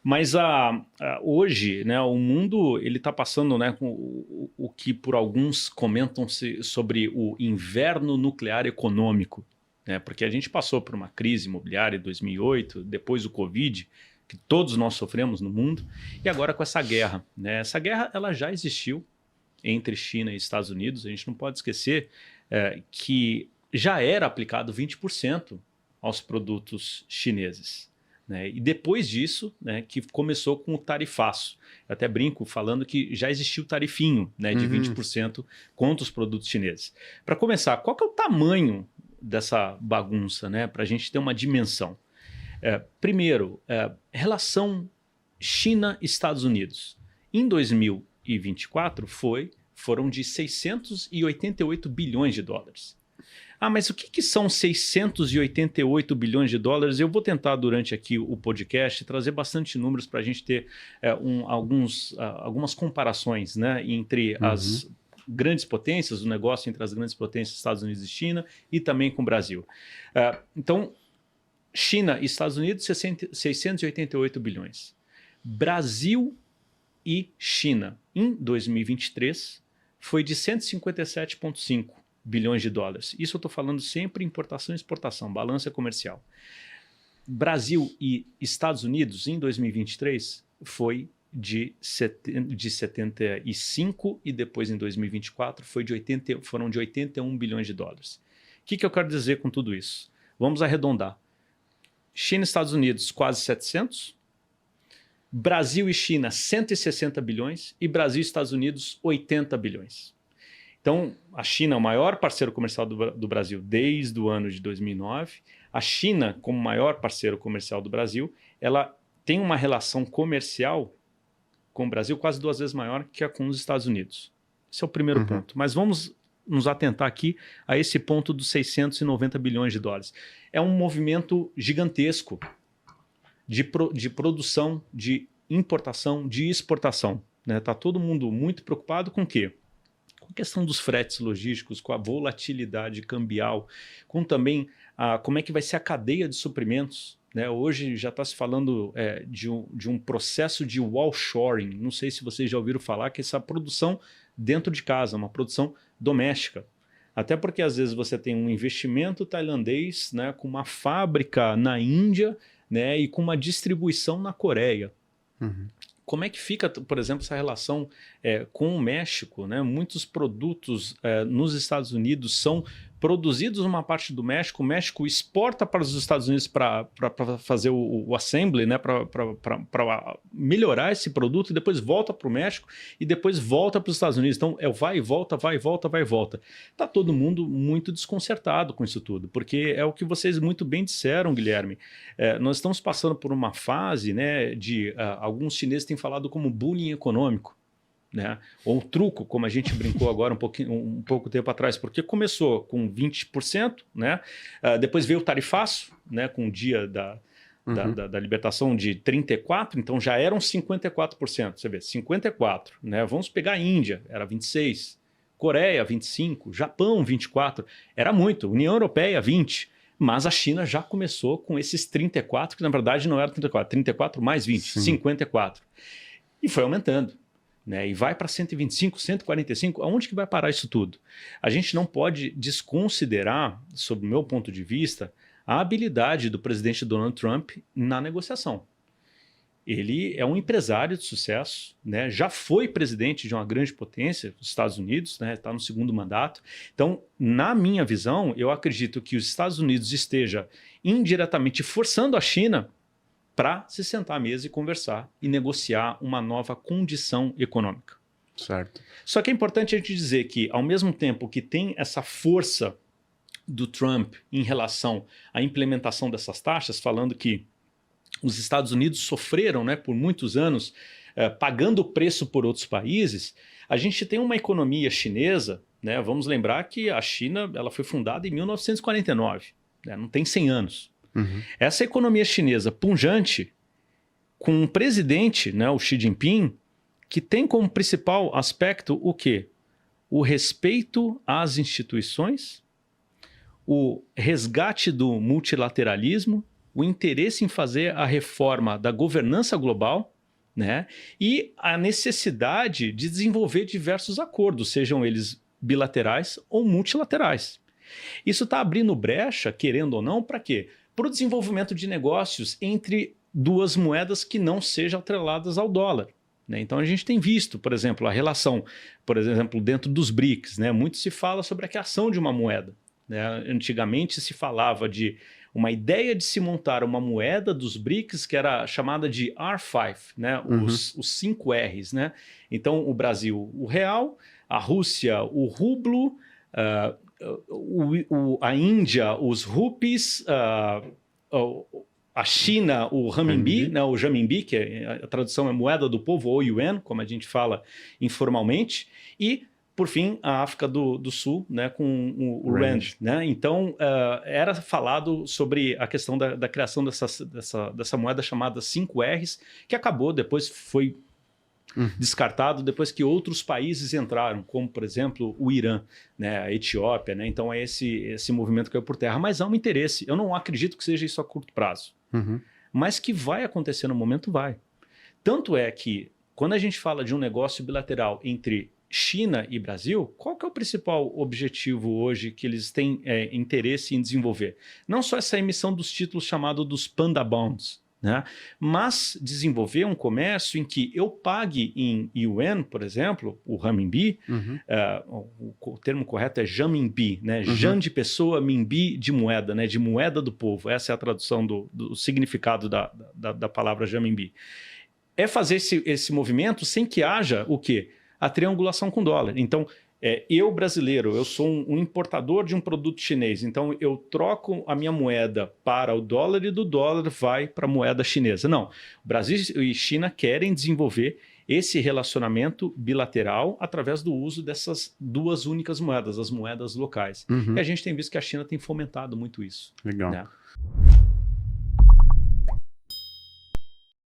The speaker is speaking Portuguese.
Mas hoje, né, o mundo ele está passando, né, com o que por alguns comentam sobre o inverno nuclear econômico, né, porque a gente passou por uma crise imobiliária em 2008, depois do Covid, que todos nós sofremos no mundo, e agora com essa guerra, né? Essa guerra ela já existiu entre China e Estados Unidos. A gente não pode esquecer que já era aplicado 20% aos produtos chineses. Né? E depois disso, né, que começou com o tarifaço. Eu até brinco falando que já existiu o tarifinho, né, de 20% contra os produtos chineses. Para começar, qual que é o tamanho dessa bagunça, né, para a gente ter uma dimensão? Primeiro, relação China-Estados Unidos. Em 2024 foram de 688 bilhões de dólares. Mas o que são 688 bilhões de dólares? Eu vou tentar, durante aqui o podcast, trazer bastante números para a gente ter algumas comparações, né, entre as grandes potências, o negócio entre as grandes potências, Estados Unidos e China, e também com o Brasil. Então, China e Estados Unidos, 688 bilhões. Brasil e China, em 2023, foi de 157,5 bilhões de dólares. Isso eu estou falando sempre importação e exportação, balança comercial. Brasil e Estados Unidos, em 2023, foi de 75 e depois em 2024 foram de 81 bilhões de dólares. O que eu quero dizer com tudo isso? Vamos arredondar. China e Estados Unidos, quase 700. Brasil e China, 160 bilhões. E Brasil e Estados Unidos, 80 bilhões. Então, a China é o maior parceiro comercial do Brasil desde o ano de 2009. A China, como maior parceiro comercial do Brasil, ela tem uma relação comercial com o Brasil quase 2 vezes maior que a com os Estados Unidos. Esse é o primeiro ponto. Mas vamos nos atentar aqui a esse ponto dos 690 bilhões de dólares. É um movimento gigantesco de produção, de importação, de exportação. Está todo mundo muito preocupado com o quê? Com a questão dos fretes logísticos, com a volatilidade cambial, com também como é que vai ser a cadeia de suprimentos. Né? Hoje já está se falando de um processo de wallshoring. Não sei se vocês já ouviram falar que essa produção dentro de casa, uma produção doméstica. Até porque às vezes você tem um investimento tailandês, né, com uma fábrica na Índia, né, e com uma distribuição na Coreia. Como é que fica, por exemplo, essa relação com o México? Né? Muitos produtos nos Estados Unidos são produzidos numa parte do México. O México exporta para os Estados Unidos para fazer o assembly, né? Para melhorar esse produto, e depois volta para o México e depois volta para os Estados Unidos. Então, vai e volta, vai e volta, vai e volta. Está todo mundo muito desconcertado com isso tudo, porque é o que vocês muito bem disseram, Guilherme. Nós estamos passando por uma fase, né, de alguns chineses têm falado como bullying econômico. Né? Ou truco, como a gente brincou agora um pouco tempo atrás, porque começou com 20%, né? Depois veio o tarifaço, né? Com o dia da libertação de 34%, então já eram 54%. Você vê, 54%. Né? Vamos pegar a Índia, era 26%, Coreia, 25%, Japão, 24%. Era muito, União Europeia, 20%. Mas a China já começou com esses 34%, que na verdade não era 34%, 34 mais 20%, 54%. E foi aumentando. Né, e vai para 125, 145, aonde que vai parar isso tudo? A gente não pode desconsiderar, sob o meu ponto de vista, a habilidade do presidente Donald Trump na negociação. Ele é um empresário de sucesso, né, já foi presidente de uma grande potência, os Estados Unidos, né, está no segundo mandato. Então, na minha visão, eu acredito que os Estados Unidos esteja indiretamente forçando a China para se sentar à mesa e conversar e negociar uma nova condição econômica. Certo. Só que é importante a gente dizer que, ao mesmo tempo que tem essa força do Trump em relação à implementação dessas taxas, falando que os Estados Unidos sofreram, né, por muitos anos, pagando o preço por outros países, a gente tem uma economia chinesa, né, vamos lembrar que a China ela foi fundada em 1949, né, não tem 100 anos. Essa economia chinesa pujante, com um presidente, né, o Xi Jinping, que tem como principal aspecto o quê? O respeito às instituições, o resgate do multilateralismo o interesse em fazer a reforma da governança global, né? E a necessidade de desenvolver diversos acordos, sejam eles bilaterais ou multilaterais. Isso está abrindo brecha, querendo ou não, para quê? Para o desenvolvimento de negócios entre duas moedas que não sejam atreladas ao dólar. Né? Então a gente tem visto, por exemplo, a relação, por exemplo, dentro dos BRICS, né? Muito se fala sobre a criação de uma moeda. Né? Antigamente se falava de uma ideia de se montar uma moeda dos BRICS que era chamada de R5, né? Os 5 R's. Né? Então o Brasil, o real, a Rússia, o rublo, a Índia, os rupees, a China, o renminbi, né, o renminbi, que a tradução é moeda do povo, ou yuan, como a gente fala informalmente, e, por fim, a África do Sul, né, com o rand. Né? Então, era falado sobre a questão da criação dessa moeda chamada 5Rs, que acabou, depois foi descartado depois que outros países entraram, como, por exemplo, o Irã, né, a Etiópia. Né? Então, é esse movimento que caiu por terra. Mas há um interesse. Eu não acredito que seja isso a curto prazo. Mas que vai acontecer no momento, vai. Tanto é que, quando a gente fala de um negócio bilateral entre China e Brasil, qual que é o principal objetivo hoje que eles têm interesse em desenvolver? Não só essa emissão dos títulos chamados dos Panda Bonds, né? Mas desenvolver um comércio em que eu pague em yuan, por exemplo, o renminbi, o termo correto é renminbi, né? Jan de pessoa, minbi de moeda, né? De moeda do povo. Essa é a tradução do significado da palavra renminbi. É fazer esse movimento sem que haja o quê? A triangulação com dólar. Então, eu brasileiro, eu sou um importador de um produto chinês, então eu troco a minha moeda para o dólar e do dólar vai para a moeda chinesa. Não, o Brasil e China querem desenvolver esse relacionamento bilateral através do uso dessas duas únicas moedas, as moedas locais. E a gente tem visto que a China tem fomentado muito isso. Legal. Né?